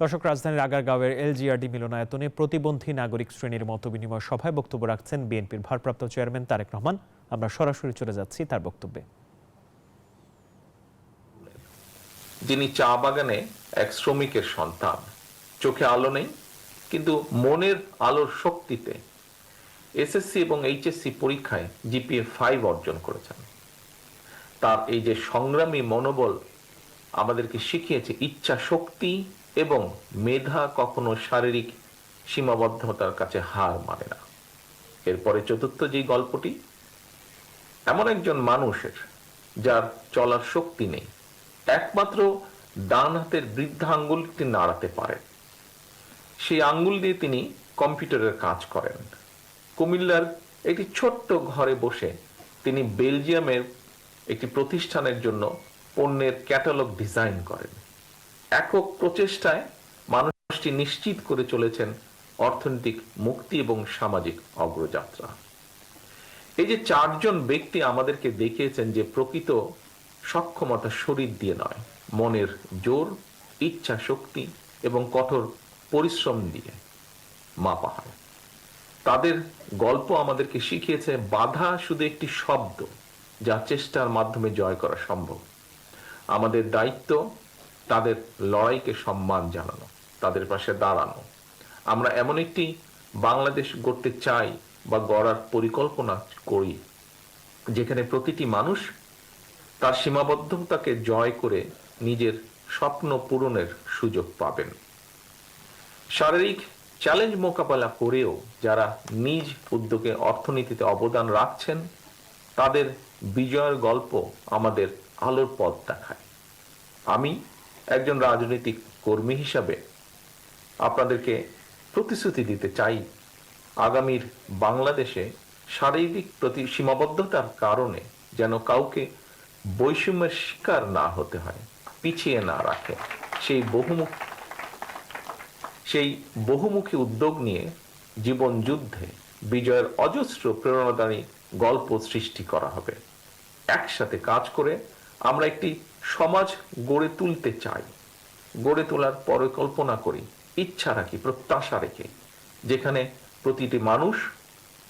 দর্শক, রাজধানীর আগারগাঁওয়ের এলজিআরডি মিলনায়তনে প্রতিবন্ধী নাগরিক শ্রেণীর মতবিনিময় সভায় বক্তব্য রাখছেন বিএনপির ভারপ্রাপ্ত চেয়ারম্যান তারেক রহমান। আমরা সরাসরি চলে যাচ্ছি তার বক্তব্যে। যিনি চা বাগানে এক শ্রমিকের সন্তান, চোখে আলো নেই কিন্তু মনের আলোর শক্তিতে এসএসসি এবং এইচএসসি পরীক্ষায় জিপিএ 5 অর্জন করেছেন। তার এই যে সংগ্রামী মনোবল আমাদেরকে শিখিয়েছে ইচ্ছা শক্তি এবং মেধা কখনো শারীরিক সীমাবদ্ধতার কাছে হার মানে না। এরপরে চতুর্থ যে গল্পটি, এমন একজন মানুষের যার চলার শক্তি নেই, একমাত্র ডান হাতের বৃদ্ধা আঙ্গুলটি নাড়াতে পারেন। সেই আঙ্গুল দিয়ে তিনি কম্পিউটারের কাজ করেন। কুমিল্লার একটি ছোট্ট ঘরে বসে তিনি বেলজিয়ামের একটি প্রতিষ্ঠানের জন্য পণ্যের ক্যাটালগ ডিজাইন করেন। একক প্রচেষ্টায় মানুষটি নিশ্চিত করে চলেছেন অর্থনৈতিক মুক্তি এবং সামাজিক অগ্রযাত্রা। এই যে চারজন ব্যক্তি আমাদেরকে দেখিয়েছেন যে প্রকৃত সক্ষমতা শরীর দিয়ে নয়, মনের জোর, ইচ্ছা শক্তি এবং কঠোর পরিশ্রম দিয়ে মাপা হয়। তাদের গল্প আমাদেরকে শিখিয়েছে বাধা শুধু একটি শব্দ, যা চেষ্টার মাধ্যমে জয় করা সম্ভব। আমাদের দায়িত্ব তাদের লড়াইকে সম্মান জানানো, তাদের পাশে দাঁড়ানো। আমরা এমন একটি বাংলাদেশ গড়তে চাই বা গড়ার পরিকল্পনা করি যেখানে প্রতিটি মানুষ তার সীমাবদ্ধতাকে জয় করে নিজের স্বপ্ন পূরণের সুযোগ পাবেন। শারীরিক চ্যালেঞ্জ মোকাবেলা করেও যারা নিজ উদ্যোগে অর্থনীতিতে অবদান রাখছেন, তাদের বিজয়ের গল্প আমাদের আলোর পথ দেখায়। আমি একজন রাজনৈতিক কর্মী হিসাবে আপনাদেরকে প্রতিশ্রুতি দিতে চাই, আগামীর বাংলাদেশে শারীরিক প্রতি সীমাবদ্ধতার কারণে যেন কাউকে বৈষম্যের শিকার না হতে হয়, পিছিয়ে না রাখে। সেই বহুমুখী উদ্যোগ নিয়ে জীবন যুদ্ধে বিজয়ের অজস্র প্রেরণাদায়ী গল্প সৃষ্টি করা হবে। একসাথে কাজ করে আমরা একটি সমাজ গড়ে তুলতে চাই, গড়ে তোলার পরিকল্পনা করি, ইচ্ছা রাখি, প্রত্যাশা রেখে, যেখানে প্রতিটি মানুষ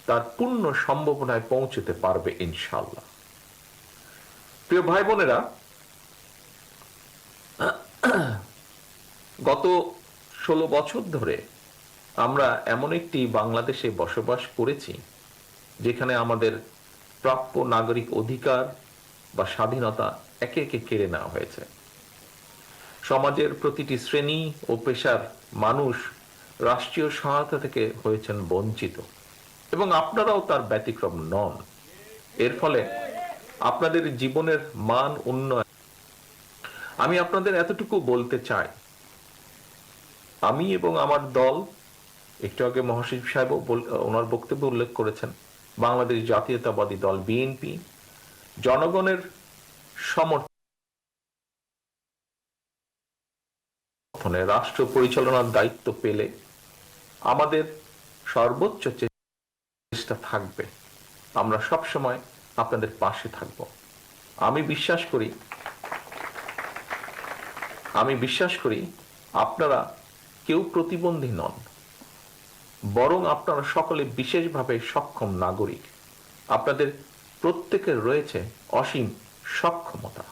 তার পূর্ণ সম্ভাবনায় পৌঁছতে পারবে ইনশাআল্লাহ। প্রিয় ভাই বোনেরা, গত 16 বছর ধরে আমরা এমন একটি বাংলাদেশে বসবাস করেছি যেখানে আমাদের প্রাপ্য নাগরিক অধিকার বা স্বাধীনতা একে একে কেড়ে নেওয়া হয়েছে। সমাজের প্রতিটি শ্রেণী ও পেশার মানুষ রাষ্ট্রীয় সহায়তা থেকে হয়েছেন বঞ্চিত এবং আপনারাও তার ব্যতিক্রম নন। এর ফলে আপনাদের জীবনের মান উন্নয়ন, আমি আপনাদের এতটুকু বলতে চাই, আমি এবং আমার দল, একটু আগে মহাসচিব সাহেব ওনার বক্তব্যে উল্লেখ করেছেন, বাংলাদেশ জাতীয়তাবাদী দল বিএনপি জনগণের সমর্থনে রাষ্ট্র পরিচালনার দায়িত্ব পেলে আমাদের সর্বোচ্চ চেষ্টা থাকবে, আমরা সব সময় আপনাদের পাশে থাকব। আমি বিশ্বাস করি আপনারা কেউ প্রতিবন্ধী নন, বরং আপনারা সকলে বিশেষভাবে সক্ষম নাগরিক। আপনাদের প্রত্যেকের রয়েছে অসীম সক্ষমতা।